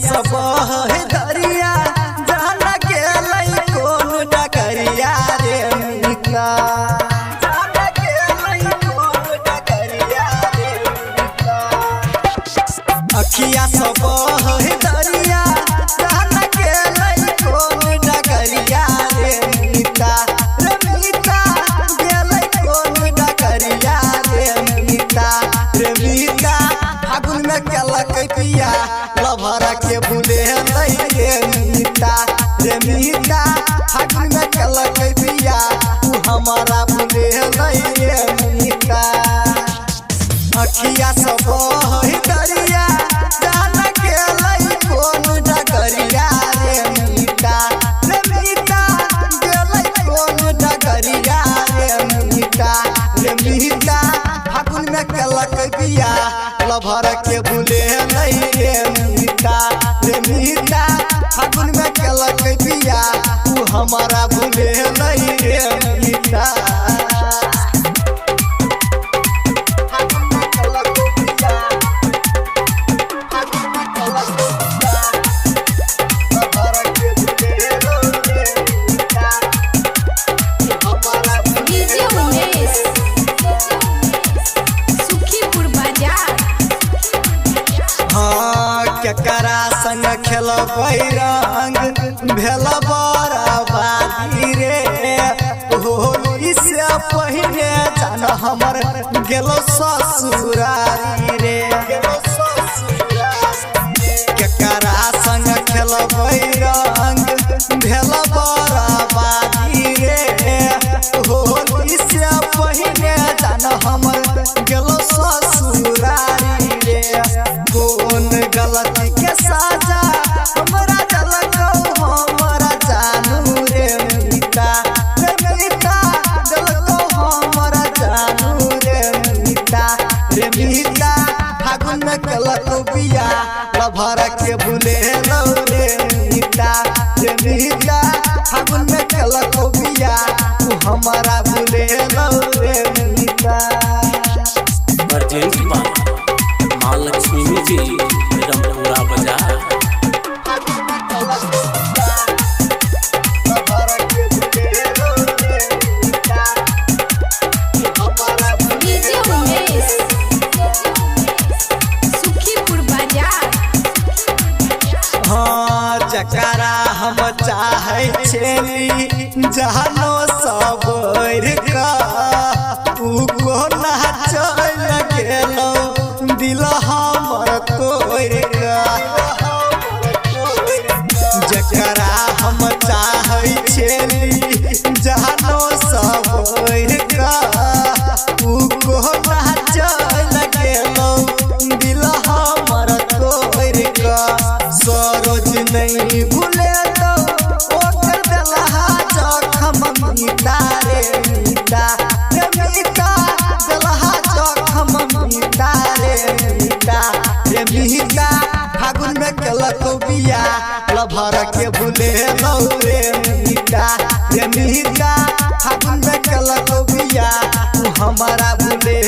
सब है दरिया जाना के लई कौन डकरिया रे मिका जाना के लई कौन डकरिया रे मिका अखिया सब है दरिया जाना के लई कौन डकरिया रे मिका गेलै कौन डकरिया रे मिका फागुन में केलक पिया लभरा के बुले रे मीता रे मीता फागुन में केलक पिया तू हमारा बुले रे मीता अखिया सब है दरिया जाना के लई कौन डकरिया रे मीता गेलै कौन डकरिया रे मीता फागुन में केलक पिया लभरा के बुले रे मीता फागुन में केलक पिया तू हमारा भूले नहीं रे मीता केकरा संग खेलबै रंग भेल बराबादी रे होली से पहले जान हमर गेलो ससुरारी रे केकरा संग खेलबै रंग भेल बराबादी रे होली से पहले जान हमर गेलो ससुरारी रे कौन गलती के साजा हमरा जलको हमरा जानू रे मीता जलको हमरा जानू रे मीता फागुन में केलक बिया लभरा के बुले रे मीता फागुन में केलक बिया तू हमारा बुले रे मीता महालक्ष्मी जी रमपुरा बाजार जकरा हम चाहे छेली जहानो सब का ऊ कोना चल गेलो दिल हमर तोड़ का जकरा हम चाहे छेली जहानो सब का ऊ कोना चल गेलो दिल हमर तोड़ का सरोज नहीं भूले तो ओकर दलहा जखम मीता रे मीता दलहा जखम मीता रे मीता फागुन में केलक बिया लभरा के भूले रे मीता फागुन में केलक बिया तू हमारा भूले